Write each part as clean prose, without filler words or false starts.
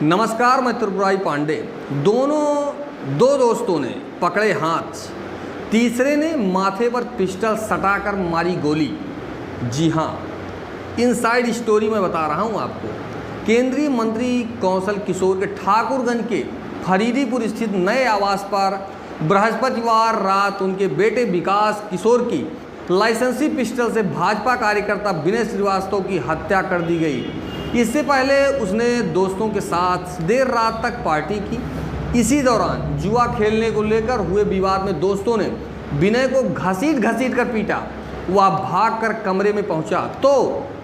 नमस्कार, मैं त्रिपुरारी पांडे। दो दोस्तों ने पकड़े हाथ, तीसरे ने माथे पर पिस्टल सटाकर मारी गोली। जी हाँ, इनसाइड स्टोरी मैं बता रहा हूँ आपको। केंद्रीय मंत्री कौशल किशोर के ठाकुरगंज के फरीदीपुर स्थित नए आवास पर बृहस्पतिवार रात उनके बेटे विकास किशोर की लाइसेंसी पिस्टल से भाजपा कार्यकर्ता विनय श्रीवास्तव की हत्या कर दी गई। इससे पहले उसने दोस्तों के साथ देर रात तक पार्टी की। इसी दौरान जुआ खेलने को लेकर हुए विवाद में दोस्तों ने विनय को घसीट कर पीटा। वह भागकर कमरे में पहुंचा तो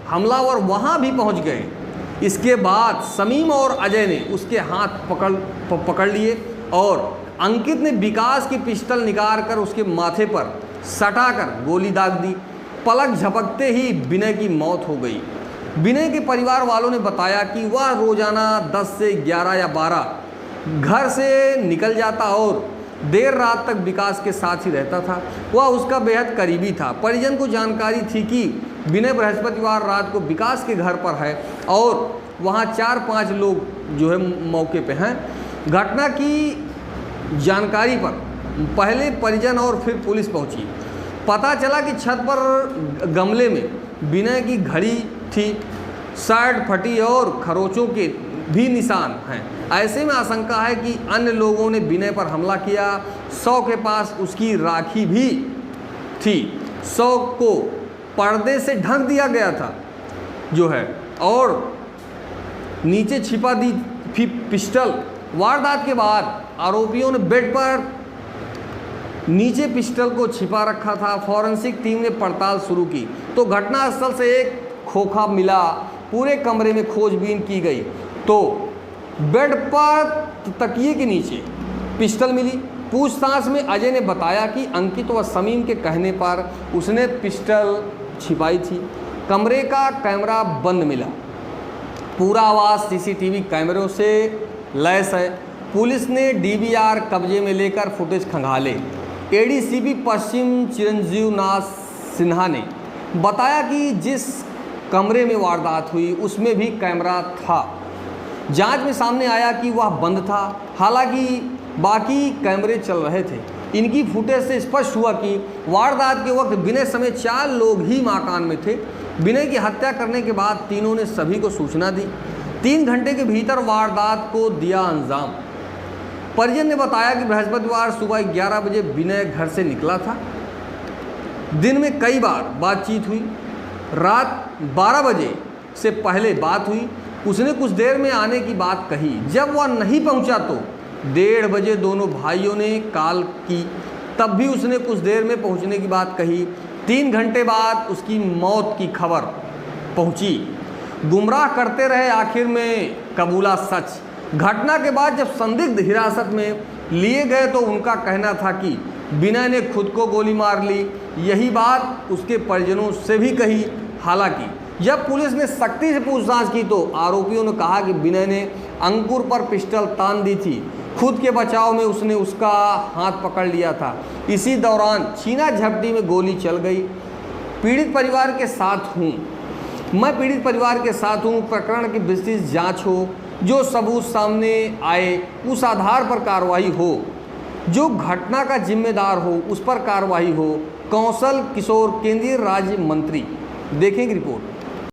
हमलावर वहां भी पहुंच गए। इसके बाद समीम और अजय ने उसके हाथ पकड़ लिए और अंकित ने विकास की पिस्टल निकाल कर उसके माथे पर सटाकर गोली दाग दी। पलक झपकते ही विनय की मौत हो गई। विनय के परिवार वालों ने बताया कि वह रोजाना 10 से 11 या 12 घर से निकल जाता और देर रात तक विकास के साथ ही रहता था। वह उसका बेहद करीबी था। परिजन को जानकारी थी कि विनय बृहस्पतिवार रात को विकास के घर पर है और वहाँ 4-5 लोग जो है मौके पे हैं। घटना की जानकारी पर पहले परिजन और फिर पुलिस पहुंची। पता चला कि छत पर गमले में विनय की घड़ी थी, शर्ट फटी और खरोचों के भी निशान हैं। ऐसे में आशंका है कि अन्य लोगों ने विनय पर हमला किया। 100 के पास उसकी राखी भी थी। 100 को पर्दे से ढक दिया गया था जो है, और नीचे छिपा दी थी पिस्टल। वारदात के बाद आरोपियों ने बेड पर नीचे पिस्टल को छिपा रखा था। फॉरेंसिक टीम ने पड़ताल शुरू की तो घटनास्थल से एक खोखा मिला। पूरे कमरे में खोजबीन की गई तो बेड पर तकिए के नीचे पिस्टल मिली। पूछताछ में अजय ने बताया कि अंकित व समीम के कहने पर उसने पिस्टल छिपाई थी। कमरे का कैमरा बंद मिला। पूरा आवास सीसीटीवी कैमरों से लैस है। पुलिस ने डीवीआर कब्जे में लेकर फुटेज खंगाले। एडीसीपी पश्चिम चिरंजीव नाथ सिन्हा ने बताया कि जिस कमरे में वारदात हुई उसमें भी कैमरा था। जांच में सामने आया कि वह बंद था। हालांकि बाकी कैमरे चल रहे थे। इनकी फुटेज से स्पष्ट हुआ कि वारदात के वक्त विनय समेत 4 लोग ही मकान में थे। विनय की हत्या करने के बाद तीनों ने सभी को सूचना दी। 3 घंटे के भीतर वारदात को दिया अंजाम। परिजन ने बताया कि बृहस्पतिवार सुबह 11 बजे विनय घर से निकला था। दिन में कई बार बातचीत हुई। रात 12 बजे से पहले बात हुई। उसने कुछ देर में आने की बात कही। जब वह नहीं पहुंचा तो 1:30 बजे दोनों भाइयों ने कॉल की, तब भी उसने कुछ देर में पहुंचने की बात कही। 3 घंटे बाद उसकी मौत की खबर पहुंची। गुमराह करते रहे, आखिर में कबूला सच। घटना के बाद जब संदिग्ध हिरासत में लिए गए तो उनका कहना था कि विनय ने खुद को गोली मार ली। यही बात उसके परिजनों से भी कही। हालांकि जब पुलिस ने सख्ती से पूछताछ की तो आरोपियों ने कहा कि विनय ने अंकुर पर पिस्टल तान दी थी। खुद के बचाव में उसने उसका हाथ पकड़ लिया था। इसी दौरान छीना झपटी में गोली चल गई। पीड़ित परिवार के साथ हूँ मैं पीड़ित परिवार के साथ हूँ। प्रकरण की विस्तृत जाँच हो, जो सबूत सामने आए उस आधार पर कार्रवाई हो, जो घटना का जिम्मेदार हो उस पर कार्रवाई हो। कौशल किशोर, केंद्रीय राज्य मंत्री। देखेंगे रिपोर्ट।